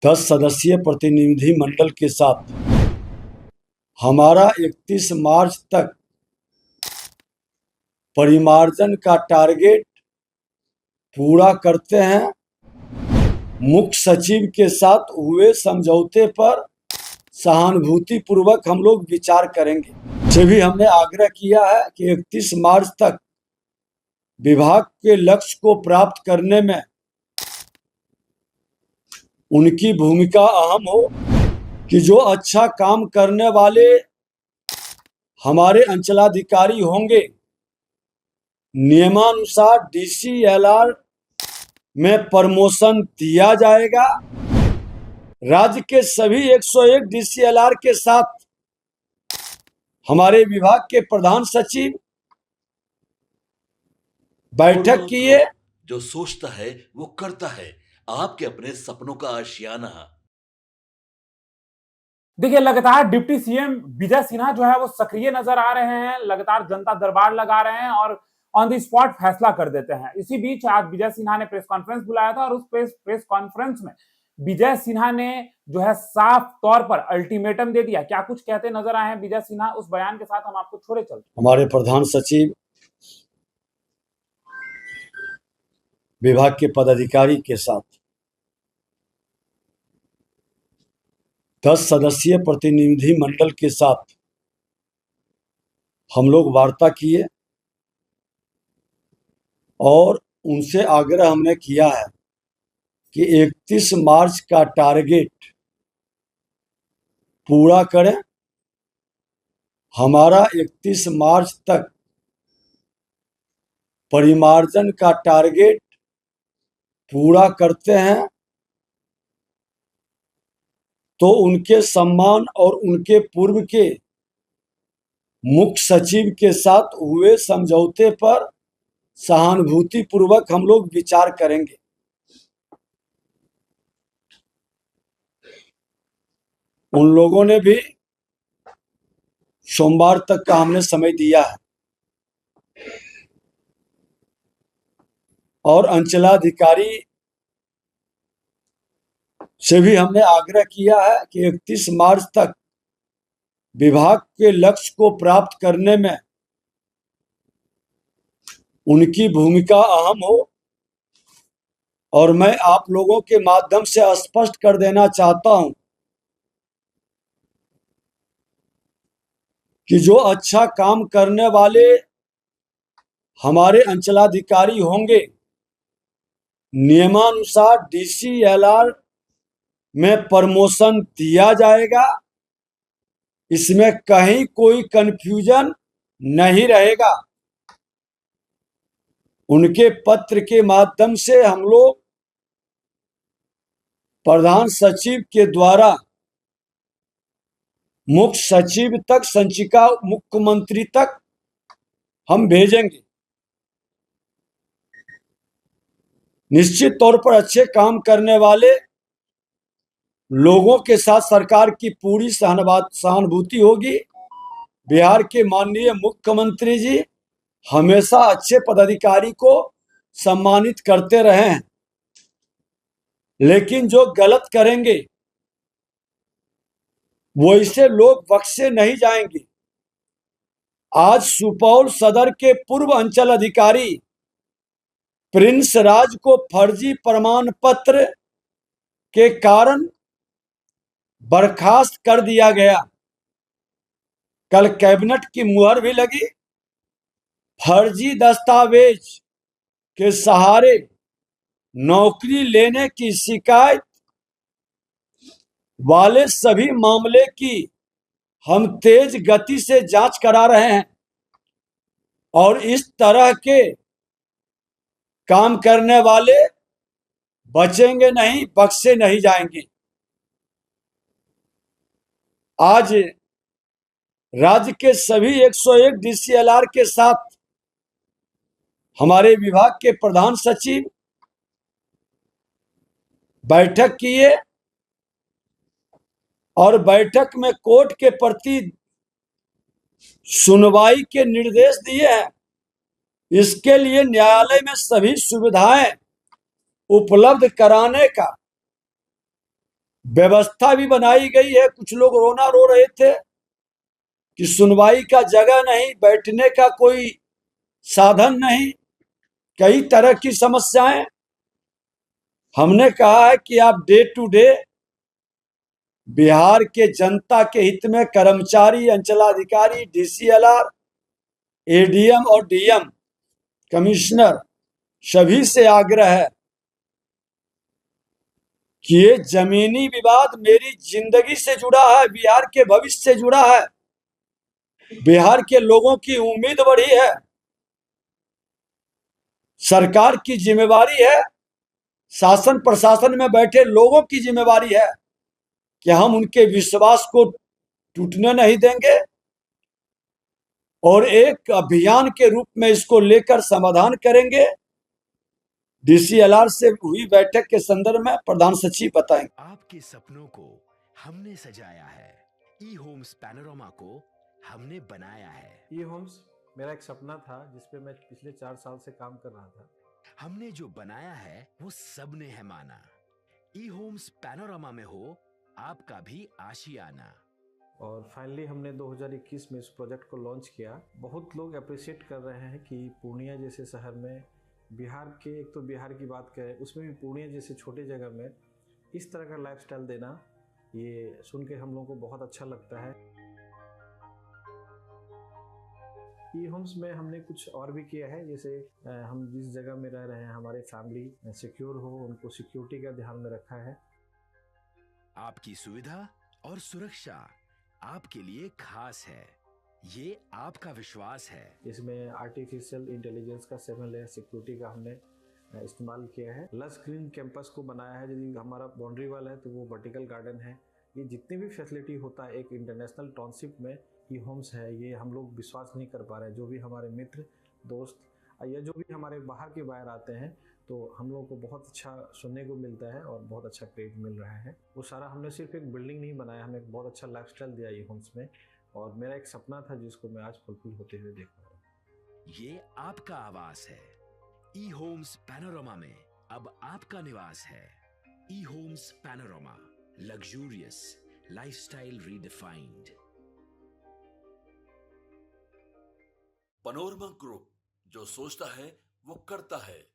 10 सदस्यीय प्रतिनिधि मंडल के साथ हमारा 31 मार्च तक परिमार्जन का टारगेट पूरा करते हैं। मुख्य सचिव के साथ हुए समझौते पर सहानुभूतिपूर्वक हम लोग विचार करेंगे। से भी हमने आग्रह किया है कि 31 मार्च तक विभाग के लक्ष्य को प्राप्त करने में उनकी भूमिका अहम हो, कि जो अच्छा काम करने वाले हमारे अंचलाधिकारी होंगे, नियमानुसार DCLR में प्रमोशन दिया जाएगा। राज्य के सभी 101 DCLR के साथ हमारे विभाग के प्रधान सचिव बैठक किए। जो सोचता है वो करता है, आपके अपने सपनों का आशियाना। देखिए, लगातार डिप्टी सीएम विजय सिन्हा जो है वो सक्रिय नजर आ रहे हैं, लगातार जनता दरबार लगा रहे हैं और ऑन द स्पॉट फैसला कर देते हैं। इसी बीच आज विजय सिन्हा ने प्रेस कॉन्फ्रेंस बुलाया था और उस प्रेस कॉन्फ्रेंस में विजय सिन्हा ने जो है साफ तौर पर अल्टीमेटम दे दिया। क्या कुछ कहते नजर आए हैं विजय सिन्हा, उस बयान के साथ हम आपको छोड़े चलते। हमारे प्रधान सचिव विभाग के पदाधिकारी के साथ 10 सदस्यीय प्रतिनिधि मंडल के साथ हम लोग वार्ता किए और उनसे आग्रह हमने किया है कि 31 मार्च का टारगेट पूरा करें। हमारा 31 मार्च तक परिमार्जन का टारगेट पूरा करते हैं तो उनके सम्मान और उनके पूर्व के मुख्य सचिव के साथ हुए समझौते पर सहानुभूतिपूर्वक हम लोग विचार करेंगे। उन लोगों ने भी सोमवार तक का हमने समय दिया है और अंचलाधिकारी से भी हमने आग्रह किया है कि 31 मार्च तक विभाग के लक्ष्य को प्राप्त करने में उनकी भूमिका अहम हो। और मैं आप लोगों के माध्यम से स्पष्ट कर देना चाहता हूं कि जो अच्छा काम करने वाले हमारे अंचलाधिकारी होंगे, नियमानुसार DCLR में प्रमोशन दिया जाएगा। इसमें कहीं कोई कंफ्यूजन नहीं रहेगा। उनके पत्र के माध्यम से हम लोग प्रधान सचिव के द्वारा मुख्य सचिव तक संचिका मुख्यमंत्री तक हम भेजेंगे। निश्चित तौर पर अच्छे काम करने वाले लोगों के साथ सरकार की पूरी सहानुभूति होगी। बिहार के माननीय मुख्यमंत्री जी हमेशा अच्छे पदाधिकारी को सम्मानित करते रहे हैं, लेकिन जो गलत करेंगे वो इसे लोग बख्शे नहीं जाएंगे। आज सुपौल सदर के पूर्व अंचल अधिकारी प्रिंस राज को फर्जी प्रमाण पत्र के कारण बर्खास्त कर दिया गया। कल कैबिनेट की मुहर भी लगी। फर्जी दस्तावेज के सहारे नौकरी लेने की शिकायत वाले सभी मामले की हम तेज गति से जांच करा रहे हैं और इस तरह के काम करने वाले बचेंगे नहीं, बख्शे नहीं जाएंगे। आज राज्य के सभी 101 DCLR के साथ हमारे विभाग के प्रधान सचिव बैठक किए और बैठक में कोर्ट के प्रति सुनवाई के निर्देश दिए हैं। इसके लिए न्यायालय में सभी सुविधाएं उपलब्ध कराने का व्यवस्था भी बनाई गई है। कुछ लोग रोना रो रहे थे कि सुनवाई का जगह नहीं, बैठने का कोई साधन नहीं, कई तरह की समस्याएं। हमने कहा है कि आप डे टू डे बिहार के जनता के हित में कर्मचारी, अंचलाधिकारी, डीसीएलआर, एडीएम और डीएम, कमिश्नर, सभी से आग्रह है कि ये जमीनी विवाद मेरी जिंदगी से जुड़ा है, बिहार के भविष्य से जुड़ा है, बिहार के लोगों की उम्मीद बढ़ी है। सरकार की जिम्मेवारी है, शासन प्रशासन में बैठे लोगों की जिम्मेवारी है कि हम उनके विश्वास को टूटने नहीं देंगे और एक अभियान के रूप में इसको लेकर समाधान करेंगे। डीसीएलआर से हुई बैठक के संदर्भ में प्रधान सचिव बताएंगे। आपके सपनों को हमने सजाया है, ई होम्स पैनोरमा को हमने बनाया है। ई होम्स मेरा एक सपना था जिसपे मैं पिछले 4 साल से काम कर रहा था। हमने जो बनाया है वो सबने है माना। ई होम्स पैनोरमा में हो आपका भी आशियाना। और फाइनली हमने 2021 में इस प्रोजेक्ट को लॉन्च किया। बहुत लोग अप्रिशिएट कर रहे हैं कि पूर्णिया जैसे शहर में, बिहार के, एक तो बिहार की बात करें उसमें भी पूर्णिया जैसे छोटे जगह में इस तरह का लाइफस्टाइल देना, ये सुन के हम लोगों को बहुत अच्छा लगता है। ई होम्स में हमने कुछ और भी किया है, जैसे हम जिस जगह में रह रहे हैं हमारे फैमिली सिक्योर हो, उनको सिक्योरिटी का ध्यान में रखा है। आपकी सुविधा और सुरक्षा आपके लिए खास है, ये आपका विश्वास है। इसमें आर्टिफिशियल इंटेलिजेंस का 7 लेयर सिक्योरिटी का हमने इस्तेमाल किया है। लस ग्रीन कैंपस को बनाया है। यदि हमारा बाउंड्री वाल है तो वो वर्टिकल गार्डन है। ये जितनी भी फैसिलिटी होता है एक इंटरनेशनल टाउनशिप में ई होम्स है, ये हम लोग विश्वास नहीं कर पा रहे हैं। जो भी हमारे मित्र, दोस्त या जो भी हमारे बाहर के बाहर आते हैं तो हम लोगों को बहुत अच्छा सुनने को मिलता है और बहुत अच्छा क्रेडिट मिल रहा है। वो सारा हमने सिर्फ एक बिल्डिंग नहीं बनाया, हमें एक बहुत अच्छा लाइफस्टाइल दिया ई होम्स में, और मेरा एक सपना था जिसको मैं आज फुलफिल होते हुए देख रहा हूँ। ये आपका आवास है। ई होम्स पैनोरमा में अब आपका निवास है। E Homes Panorama, luxurious lifestyle redefined. Panorama group, जो सोचता है वो करता है।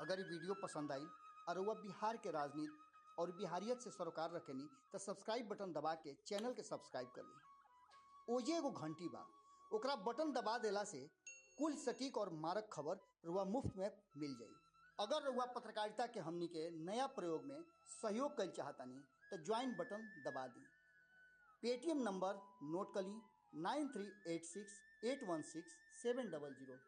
अगर ये वीडियो पसंद आई और वह बिहार के राजनीति और बिहारियत से सरोकार रखेनी तो सब्सक्राइब बटन दबा के चैनल के सब्सक्राइब कर ली। ओजे एगो घंटी बा, ओकरा बटन दबा देला से कुल सटीक और मारक खबर रुआ मुफ्त में मिल जाई। अगर रुआ पत्रकारिता के हमनी के नया प्रयोग में सहयोग कर चाहतानी तो ज्वाइन बटन दबा दी। पेटीएम नंबर नोट कर ली 9386816700।